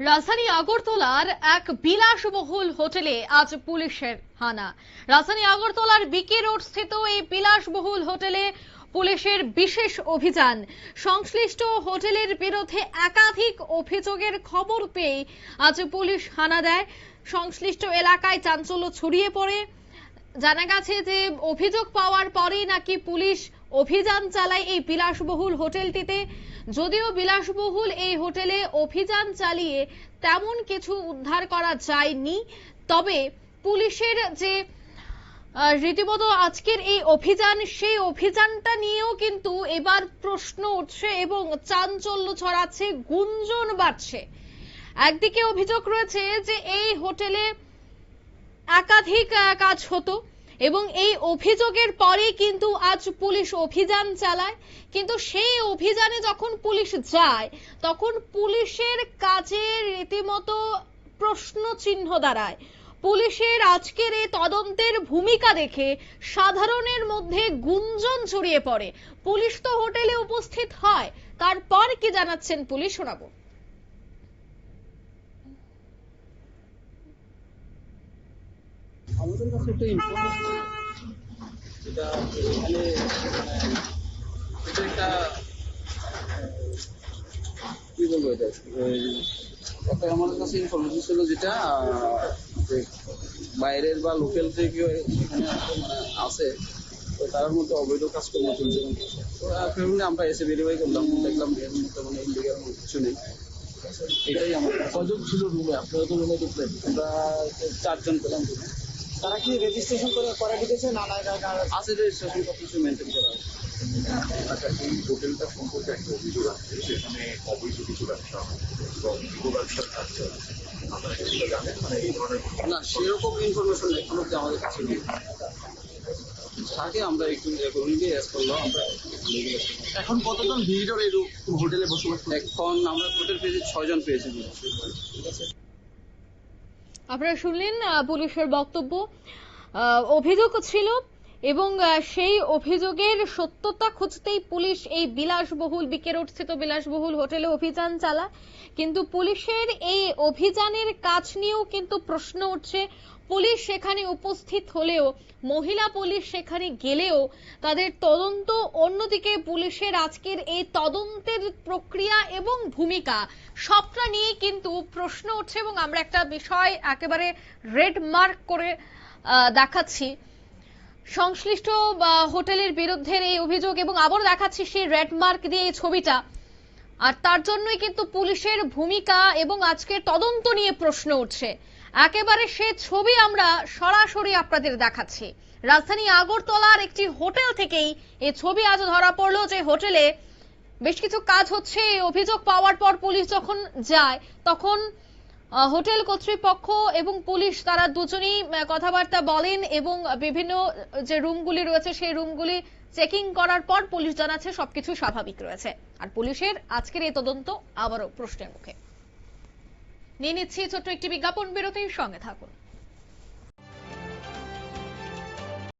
রাজধানী আগরতলার এক বিলাসবহুল হোটেলে আজ পুলিশের হানা। রাজধানী আগরতলার বিকে রোড স্থিত এই বিলাসবহুল হোটেলে পুলিশের বিশেষ অভিযান। সংশ্লিষ্ট হোটেলের বিরুদ্ধে একাধিক অভিযোগের খবর পেয়ে আজ পুলিশ হানা দেয়। সংশ্লিষ্ট এলাকায় চাঞ্চল্য ছড়িয়ে পড়ে। জানা গেছে যে অভিযোগ পাওয়ার পরেই নাকি পুলিশ অভিযান চালায় এই বিলাসবহুল হোটেলটিতে। যদিও বিলাসবহুল এই হোটেলে অভিযান চালিয়ে তেমন কিছু উদ্ধার করা যায়নি, তবে পুলিশের যে রীতিমতো আজকের এই অভিযান, সেই অভিযানটা নিয়েও কিন্তু এবার প্রশ্ন উঠছে এবং চাঞ্চল্য ছড়াচ্ছে, গুঞ্জন বাড়ছে। একদিকে অভিযোগ রয়েছে যে এই হোটেলে একাধিক কাজ হতো এবং এই অভিযোগের পরে কিন্তু আজ পুলিশ অভিযান চালায়। কিন্তু সেই অভিযানে যখন পুলিশ যায় তখন পুলিশের কাজে রীতিমতো প্রশ্ন চিহ্ন দাঁড়ায়। পুলিশের আজকের এই তদন্তের ভূমিকা দেখে সাধারণের মধ্যে গুঞ্জন ছড়িয়ে পড়ে। পুলিশ তো হোটেলে উপস্থিত হয়, তারপর কি জানাচ্ছেন পুলিশ শোনাবো। আমাদের কাছে একটা ইনফরমেশন, যেটা এখানে এটা একটা কি বলবো, এটা একটা আমাদের কাছে ইনফরমেশন ছিল, যেটা যে বাইরের বা লোকাল যে কেউ এখানে আছে, তো তার মধ্যে অবৈধ কাজকর্ম চলছে। তো ফ্যামিলি আমরা এসে ভেরিফাই করলাম, দেখলাম এর মধ্যে মানে ইন্ডিয়ার কিছু নেই। এটাই আমাদের কজন ছিল রুমে, আপনারা তো রুমে ঢুকলেন, আমরা 4 জন পেলাম রুমে। তারা কি রেজিস্ট্রেশন করে দিতেছে না? আছে, রেজিস্ট্রেশন সব কিছু মেনটেন করা আছে। আচ্ছা, এই হোটেলটা সম্পর্কে একটা অভিযোগ আছে, সেখানে অবৈধ কিছু ব্যবসা এবং যুব ব্যবসার কাজ চলছে। আপনারা সেগুলো জানেন? মানে এই ধরনের না, সেরকম ইনফরমেশন এখনো আমাদের কাছে নেই। থাকে আমরা একটু রুমকে অ্যাস করলাম। আমরা এখন কতজন ভিজিটর এই হোটেলে বসবাস করে? এখন আমরা টোটাল পেয়েছি 6 জন পেয়েছি। ঠিক আছে, আপনারা শুনলেন পুলিশের বক্তব্য। অভিযোগ ছিল এবং সেই অভিযোগের সত্যতা খুঁজতেই পুলিশ এই বিলাসবহুল বিকে রোড স্থিত বিলাসবহুল হোটেলে অভিযান চালায়। কিন্তু পুলিশের এই অভিযানের কাজ নিয়েও কিন্তু প্রশ্ন উঠছে। পুলিশ সেখানে উপস্থিত হলেও, মহিলা পুলিশ সেখানে গেলেও তাদের তদন্ত অন্যদিকে। পুলিশের আজকের এই তদন্তের প্রক্রিয়া এবং ভূমিকা সবটা নিয়ে কিন্তু প্রশ্ন উঠছে এবং আমরা একটা বিষয় একেবারে রেড মার্ক করে দেখাচ্ছি। সংশ্লিষ্ট হোটেলের বিরুদ্ধে এই অভিযোগ এবং আবার দেখাচ্ছি সেই রেড মার্ক দিয়ে এই ছবিটা। আর তার জন্যই কিন্তু পুলিশের ভূমিকা এবং আজকের তদন্ত নিয়ে প্রশ্ন উঠছে। একেবারে সে ছবি আমরা সরাসরি আপনাদের দেখাচ্ছি। রাজধানী আগরতলার একটি হোটেল থেকেই এই ছবি আজ ধরা পড়লো, যে হোটেলে বেশ কিছু কাজ হচ্ছে। অভিযোগ পাওয়ার পর পুলিশ যখন যায় তখন হোটেল কর্তৃপক্ষ এবং পুলিশ তারা দুজনেই কথাবার্তা বলেন এবং বিভিন্ন যে রুমগুলি রয়েছে সেই রুমগুলি চেকিং করার পর পুলিশ জানাচ্ছে সবকিছু স্বাভাবিক রয়েছে। আর পুলিশের আজকের এই তদন্ত আবারও প্রশ্নের মুখে। নিয়ে নিচ্ছি ছোট্ট একটি বিজ্ঞাপন বিরতির সঙ্গে থাকুন।